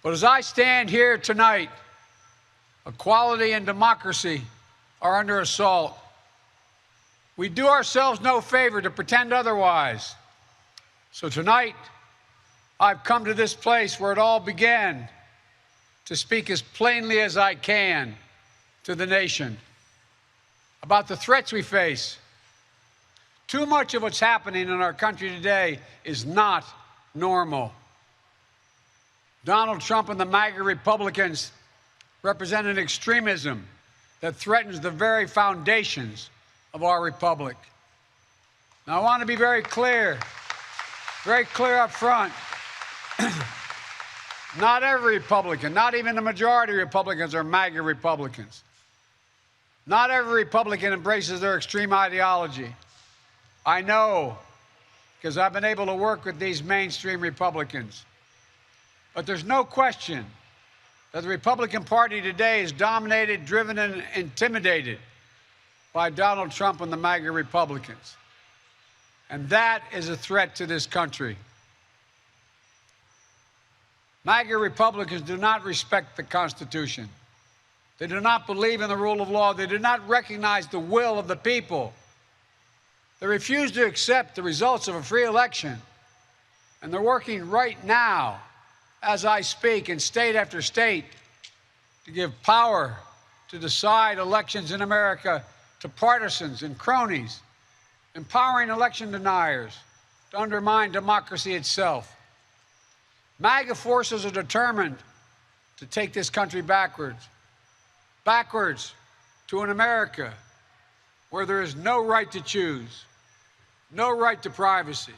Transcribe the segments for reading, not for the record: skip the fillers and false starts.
But as I stand here tonight, equality and democracy are under assault. We do ourselves no favor to pretend otherwise. So tonight, I've come to this place where it all began to speak as plainly as I can to the nation about the threats we face. Too much of what's happening in our country today is not normal. Donald Trump and the Maga Republicans represent an extremism that threatens the very foundations of our republic. Now, I want to be very clear up front. Not every Republican, not even the majority of Republicans are Maga Republicans. Not every Republican embraces their extreme ideology. I know, because I've been able to work with these mainstream Republicans. But there's no question that the Republican Party today is dominated, driven, and intimidated by Donald Trump and the Maga Republicans. And that is a threat to this country. Maga Republicans do not respect the Constitution. They do not believe in the rule of law. They do not recognize the will of the people. They refuse to accept the results of a free election. And they're working right now, as I speak, in state after state, to give power to decide elections in America to partisans and cronies, empowering election deniers to undermine democracy itself. MAGA forces are determined to take this country backwards to an America where there is no right to choose, no right to privacy,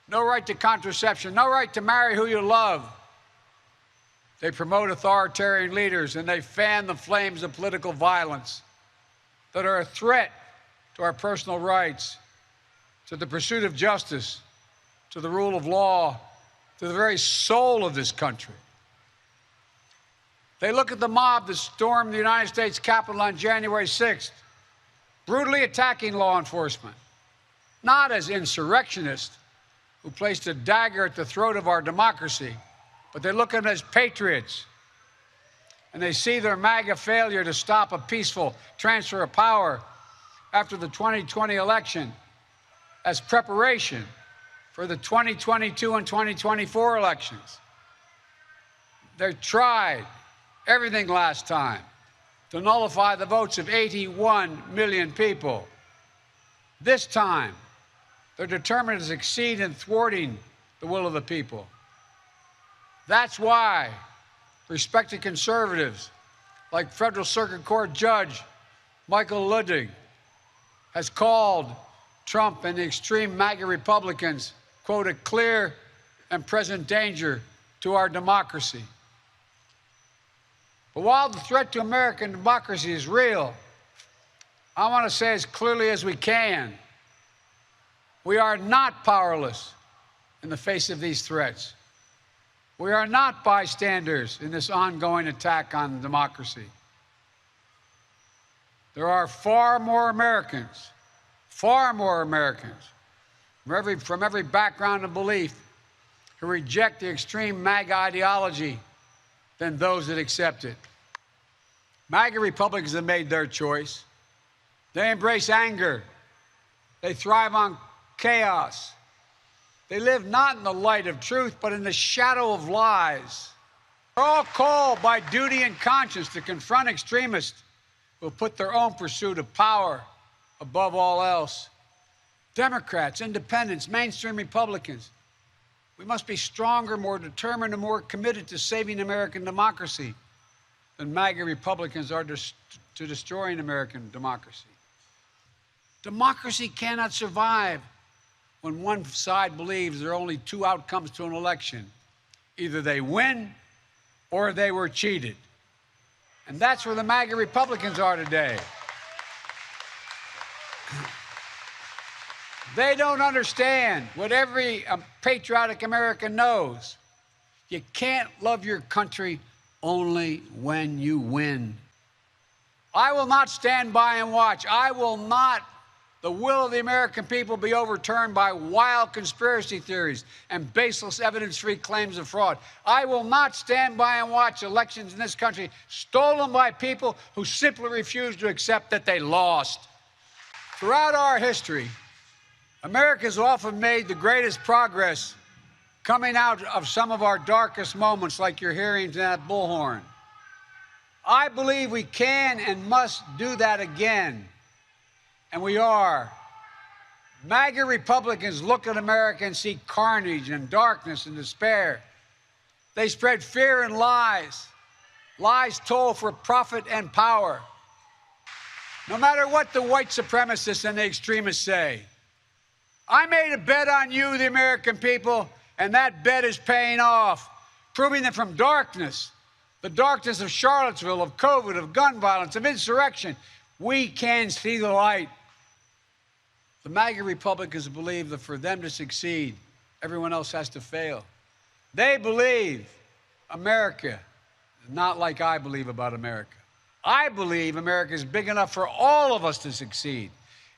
no right to contraception, no right to marry who you love. They promote authoritarian leaders and they fan the flames of political violence that are a threat to our personal rights, to the pursuit of justice, to the rule of law, to the very soul of this country. They look at the mob that stormed the United States Capitol on January 6th, brutally attacking law enforcement, not as insurrectionists who placed a dagger at the throat of our democracy, but they look at them as patriots. And they see their MAGA failure to stop a peaceful transfer of power after the 2020 election as preparation for the 2022 and 2024 elections. They tried everything last time to nullify the votes of 81 million people. This time, they're determined to succeed in thwarting the will of the people. That's why respected conservatives like Federal Circuit Court Judge Michael Ludwig has called Trump and the extreme MAGA Republicans, quote, a clear and present danger to our democracy. But while the threat to American democracy is real, I want to say as clearly as we can, we are not powerless in the face of these threats. We are not bystanders in this ongoing attack on democracy. There are far more Americans from every background and belief who reject the extreme MAGA ideology than those that accept it. MAGA Republicans have made their choice. They embrace anger. They thrive on chaos. They live not in the light of truth, but in the shadow of lies. They're all called by duty and conscience to confront extremists who put their own pursuit of power above all else. Democrats, independents, mainstream Republicans, we must be stronger, more determined, and more committed to saving American democracy than MAGA Republicans are to destroying American democracy. Democracy cannot survive when one side believes there are only two outcomes to an election. Either they win or they were cheated. And that's where the MAGA Republicans are today. They don't understand what every patriotic American knows. You can't love your country only when you win. I will not stand by and watch. I will not the will of the American people be overturned by wild conspiracy theories and baseless evidence-free claims of fraud. I will not stand by and watch elections in this country stolen by people who simply refuse to accept that they lost. Throughout our history, America has often made the greatest progress coming out of some of our darkest moments, like you're hearing in that bullhorn. I believe we can and must do that again. And we are. Maga Republicans look at America and see carnage and darkness and despair. They spread fear and lies. Lies told for profit and power. No matter what the white supremacists and the extremists say, I made a bet on you, the American people, and that bet is paying off, proving that from darkness, the darkness of Charlottesville, of COVID, of gun violence, of insurrection, we can see the light. The Maga Republicans believe that for them to succeed, everyone else has to fail. They believe America is not like I believe about America. I believe America is big enough for all of us to succeed.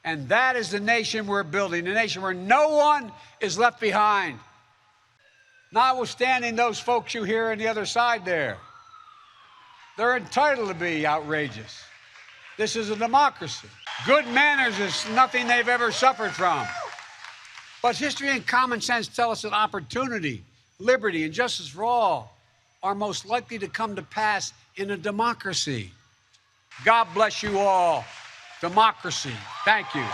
And that is the nation we're building, a nation where no one is left behind. Notwithstanding those folks you hear on the other side there, they're entitled to be outrageous. This is a democracy. Good manners is nothing they've ever suffered from. But history and common sense tell us that opportunity, liberty, and justice for all are most likely to come to pass in a democracy. God bless you all. Democracy. Thank you.